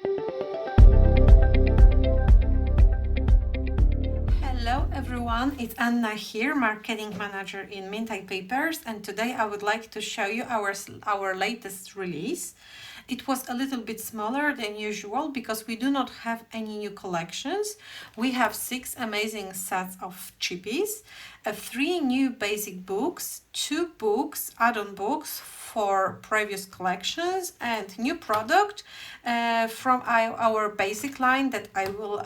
Hello everyone, it's Anna here, marketing manager in Mintay Papers, and today I would like to show you our latest release. It was a little bit smaller than usual because we do not have any new collections. We have 6 amazing sets of chippies, 3 new basic books, 2 books, add-on books for previous collections, and new product from our basic line that I will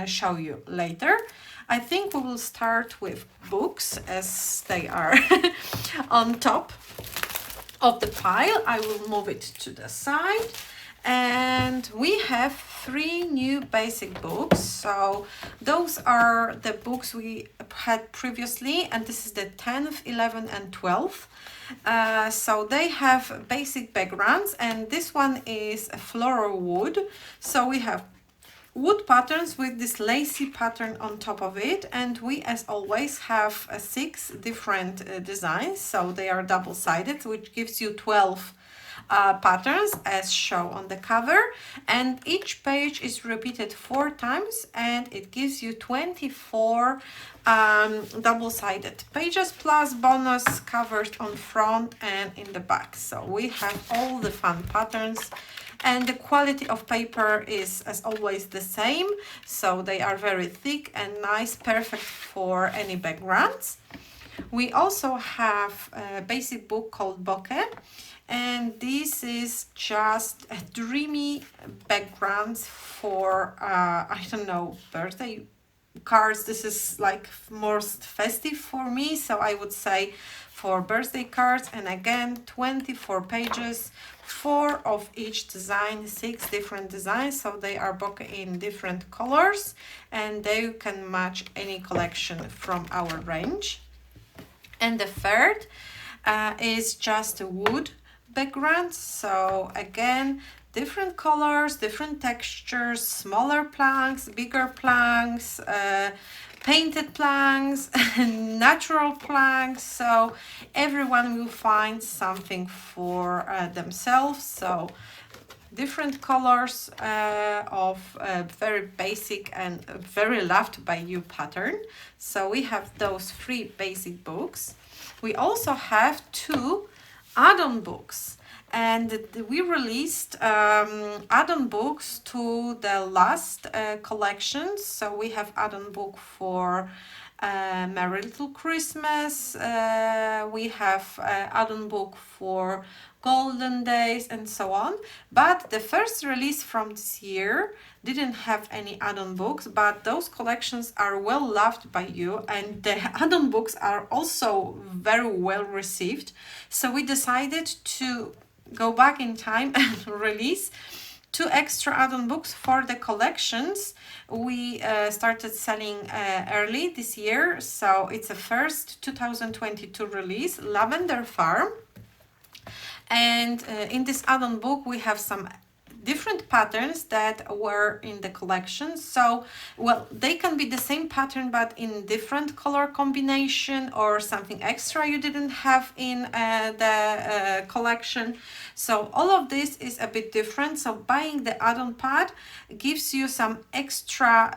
show you later. I think we will start with books as they are on top of the pile. I will move it to the side. And we have 3 new basic books. So those are the books we had previously, and this is the 10th, 11th and 12th. So they have basic backgrounds, and this one is a floral wood. So we have wood patterns with this lacy pattern on top of it, and we as always have 6 different designs, so they are double-sided, which gives you 12 patterns as shown on the cover, and each page is repeated 4 times, and it gives you 24 double-sided pages plus bonus covers on front and in the back. So we have all the fun patterns. And the quality of paper is, as always, the same. So they are very thick and nice, perfect for any backgrounds. We also have a basic book called Botany. And this is just a dreamy background for, I don't know, birthday cards. This is like most festive for me. So I would say for birthday cards. And again, 24 pages. 4 of each design, 6 different designs, so they are bokeh in different colors, and they can match any collection from our range. And the third is just a wood background, so again, different colors, different textures, smaller planks, bigger planks, painted planks, natural planks, so everyone will find something for themselves. So different colors of very basic and very loved by you pattern. So we have those 3 basic books. We also have 2 add-on books. And we released add-on books to the last collections. So we have add-on book for Merry Little Christmas. We have add-on book for Golden Days and so on. But the first release from this year didn't have any add-on books, but those collections are well loved by you, and the add-on books are also very well received. So we decided to go back in time and release 2 extra add-on books for the collections we started selling early this year. So it's a first 2022 release, Lavender Farm. And in this add-on book we have some different patterns that were in the collection. So, well, they can be the same pattern but in different color combination or something extra you didn't have in the collection. So all of this is a bit different. So buying the add-on pad gives you some extra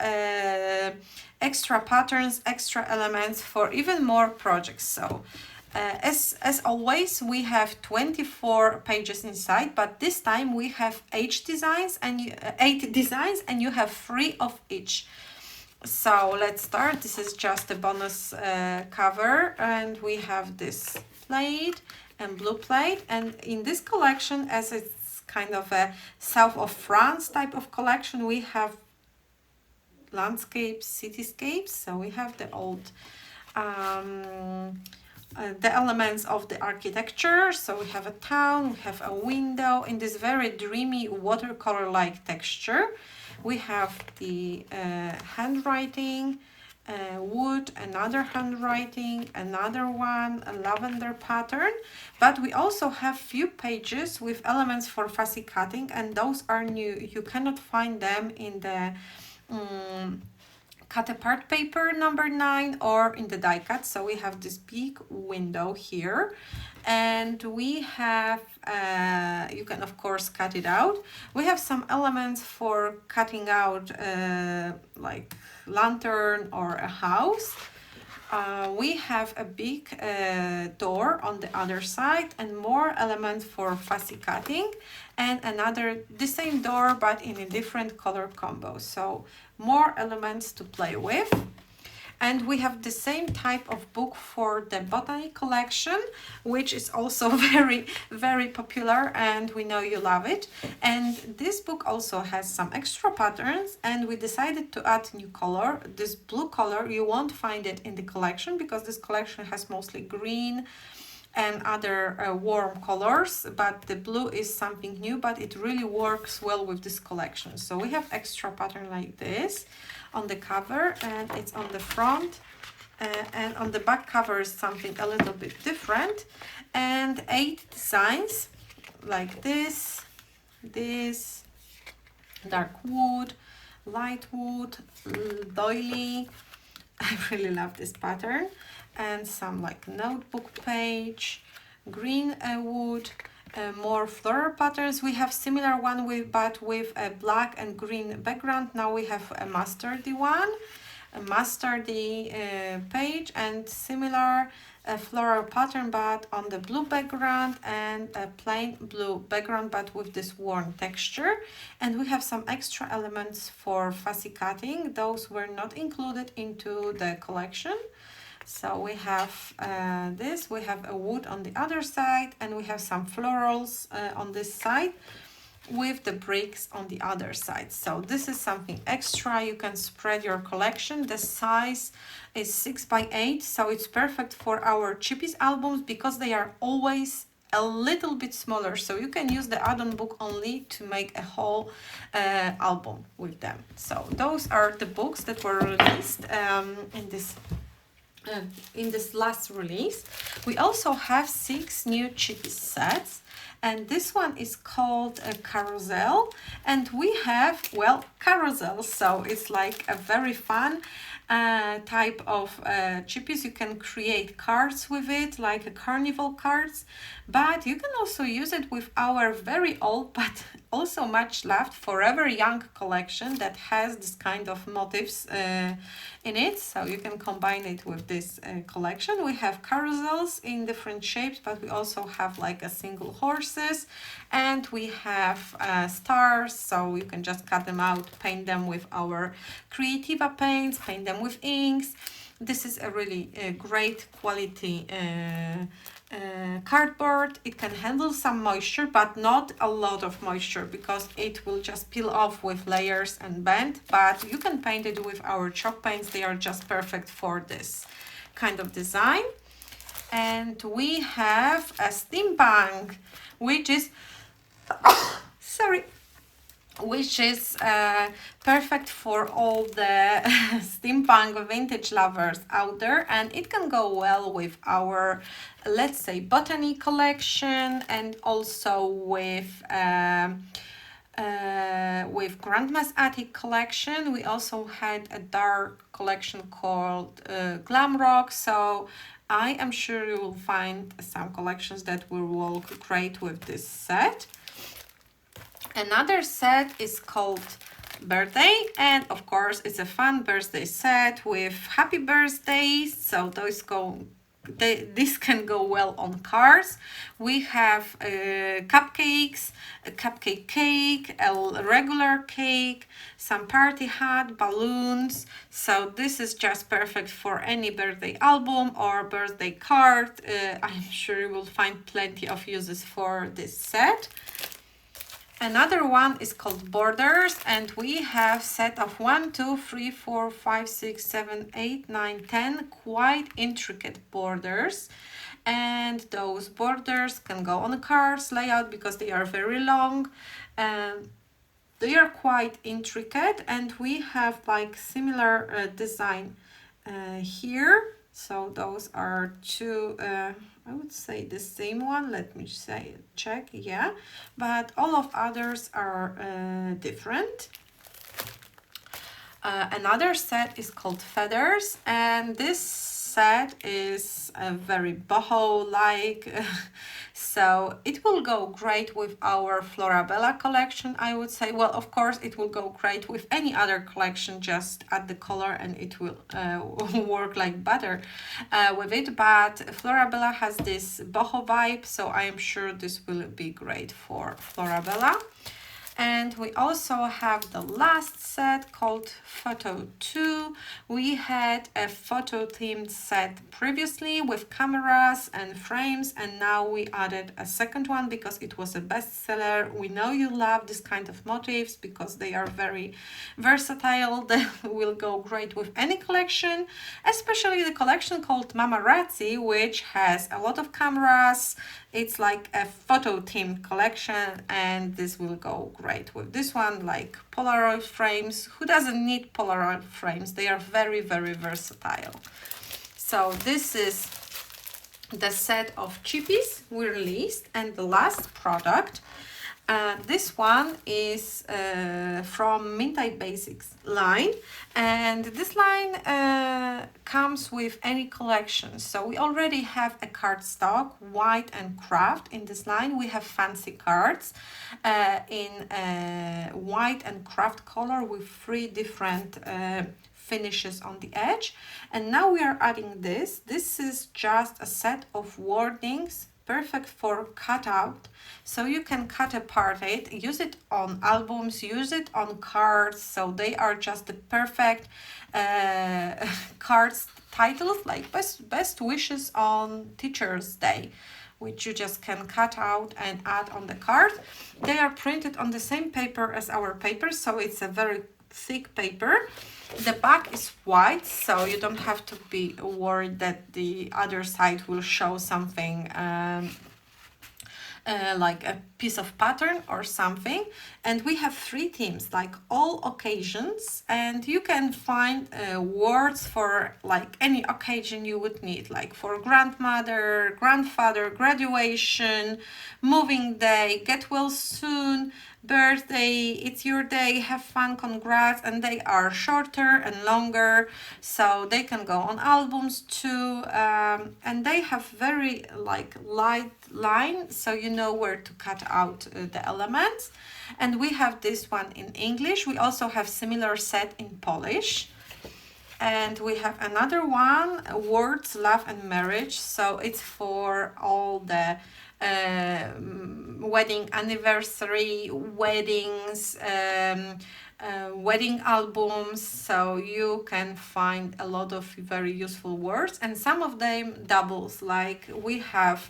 patterns, extra elements for even more projects. So as always, we have 24 pages inside, but this time we have 8 designs and you have 3 of each. So let's start. This is just a bonus cover, and we have this plate and blue plate. And in this collection, as it's kind of a south of France type of collection, we have landscapes, cityscapes. So we have the old the elements of the architecture. So we have a town, we have a window in this very dreamy watercolor-like texture. We have the handwriting, wood, another handwriting, another one, a lavender pattern. But we also have few pages with elements for fussy cutting, and those are new. You cannot find them in the cut apart paper number 9 or in the die cut. So we have this big window here, and we have you can of course cut it out. We have some elements for cutting out like lantern or a house. We have a big door on the other side and more elements for fussy cutting, and the same door but in a different color combo. So more elements to play with. And we have the same type of book for the Botany collection, which is also very, very popular, and we know you love it. And this book also has some extra patterns, and we decided to add new color. This blue color, you won't find it in the collection because this collection has mostly green and other warm colors, but the blue is something new, but it really works well with this collection. So we have extra pattern like this on the cover, and it's on the front, and on the back cover is something a little bit different, and 8 designs like this, dark wood, light wood, doily. I really love this pattern, and some like notebook page, green wood, more floral patterns. We have similar one but with a black and green background. Now we have a mustardy one, a mustardy page, and similar floral pattern but on the blue background, and a plain blue background but with this worn texture. And we have some extra elements for fussy cutting. Those were not included into the collection. So we have this, we have a wood on the other side, and we have some florals on this side with the bricks on the other side. So this is something extra. You can spread your collection. The size is 6 by 8, so it's perfect for our Chippies albums because they are always a little bit smaller. So you can use the add-on book only to make a whole album with them. So those are the books that were released in this last release. We also have 6 new Chippies sets, and this one is called a Carousel, and we have, well, Carousel, so it's like a very fun type of Chippies. You can create cards with it, like a carnival cards, but you can also use it with our very old but also much loved Forever Young collection that has this kind of motifs in it, so you can combine it with this collection. We have carousels in different shapes, but we also have like a single horses, and we have stars, so you can just cut them out, paint them with our Creativa paints, paint them with inks. This is a really great quality cardboard. It can handle some moisture, but not a lot of moisture because it will just peel off with layers and bend, but you can paint it with our chalk paints. They are just perfect for this kind of design. And we have a Steampunk, which is sorry, which is perfect for all the steampunk vintage lovers out there, and it can go well with our, let's say, Botany collection, and also with Grandma's Attic collection. We also had a dark collection called Glam Rock, so I am sure you will find some collections that will work great with this set. Another set is called Birthday, and of course it's a fun birthday set with happy birthdays, so this can go well on cards. We have cupcakes, a cupcake cake, a regular cake, some party hat, balloons. So this is just perfect for any birthday album or birthday card. I'm sure you will find plenty of uses for this set. Another one is called Borders, and we have set of 1, 2, 3, 4, 5, 6, 7, 8, 9, 10 quite intricate borders, and those borders can go on cards layout because they are very long. They are quite intricate, and we have like similar design here. So those are two, I would say the same one. Let me check, yeah, but all of others are different. Another set is called Feathers, and this set is very boho-like, so it will go great with our Florabella collection, I would say. Well, of course, it will go great with any other collection, just add the color and it will work like butter with it. But Florabella has this boho vibe, so I am sure this will be great for Florabella. And we also have the last set called Photo 2. We had a photo themed set previously with cameras and frames, and now we added a second one because it was a bestseller. We know you love this kind of motifs because they are very versatile. They will go great with any collection, especially the collection called Mamarazzi, which has a lot of cameras. It's like a photo themed collection, and this will go great with this one, like Polaroid frames. Who doesn't need Polaroid frames? They are very, very versatile. So this is the set of chippies we released, and the last product. This one is from Mintay Basics line, and this line comes with any collection. So we already have a cardstock, white and craft. In this line we have fancy cards in white and craft color with 3 different finishes on the edge. And now we are adding this. This is just a set of wordings, perfect for cutout, so you can cut apart it, use it on albums, use it on cards. So they are just the perfect cards titles, like best wishes on Teacher's Day, which you just can cut out and add on the card. They are printed on the same paper as our papers, so it's a very thick paper. The back is white, so you don't have to be worried that the other side will show something like a piece of pattern or something. And we have 3 themes, like all occasions, and you can find words for like any occasion you would need, like for grandmother, grandfather, graduation, moving day, get well soon, birthday, it's your day, have fun, congrats. And they are shorter and longer, so they can go on albums too, and they have very like light line, so you know where to cut out the elements. And we have this one in English. We also have similar set in Polish. And we have another one, Words, Love and Marriage. So it's for all the wedding anniversary, weddings, wedding albums. So you can find a lot of very useful words, and some of them doubles, like we have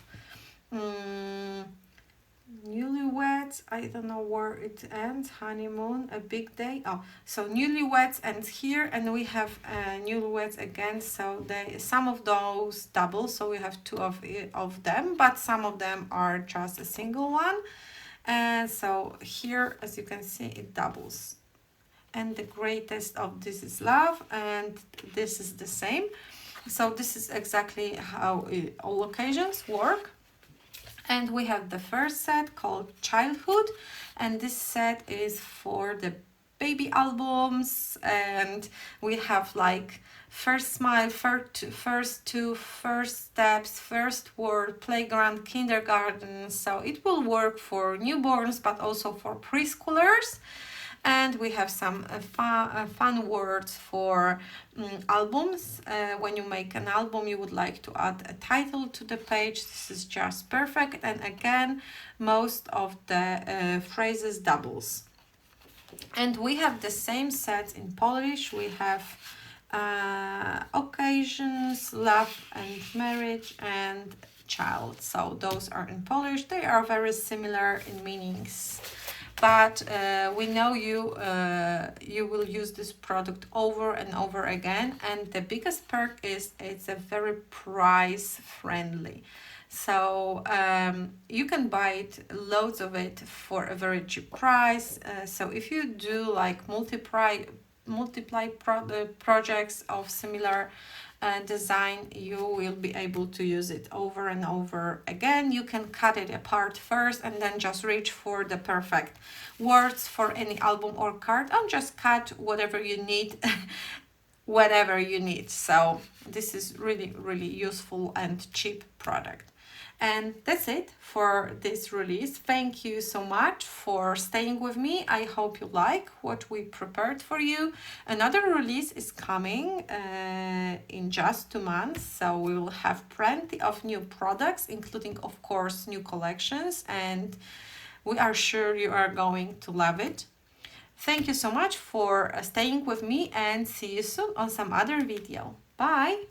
newlyweds, I don't know where it ends, honeymoon, a big day. Oh, so newlyweds ends here, and we have newlyweds again. So some of those double, so we have 2 of them, but some of them are just a single one. And so here, as you can see, it doubles. And the greatest of this is love, and this is the same. So this is exactly how all occasions work. And we have the first set called Childhood, and this set is for the baby albums. And we have like first smile, first 2, first steps, first word, playground, kindergarten. So it will work for newborns, but also for preschoolers. And we have some fun words for albums. When you make an album, you would like to add a title to the page. This is just perfect. And again, most of the phrases doubles. And we have the same sets in Polish. We have occasions, love and marriage, and child. So those are in Polish. They are very similar in meanings. But we know you will use this product over and over again, and the biggest perk is it's a very price friendly. So you can buy it, loads of it, for a very cheap price. So if you do like multiply projects of similar design, you will be able to use it over and over again. You can cut it apart first and then just reach for the perfect words for any album or card, and just cut whatever you need whatever you need. So this is really useful and cheap product. And that's it for this release. Thank you so much for staying with me. I hope you like what we prepared for you. Another release is coming in just 2 months, so we will have plenty of new products, including of course new collections, and we are sure you are going to love it. Thank you so much for staying with me, and see you soon on some other video. Bye!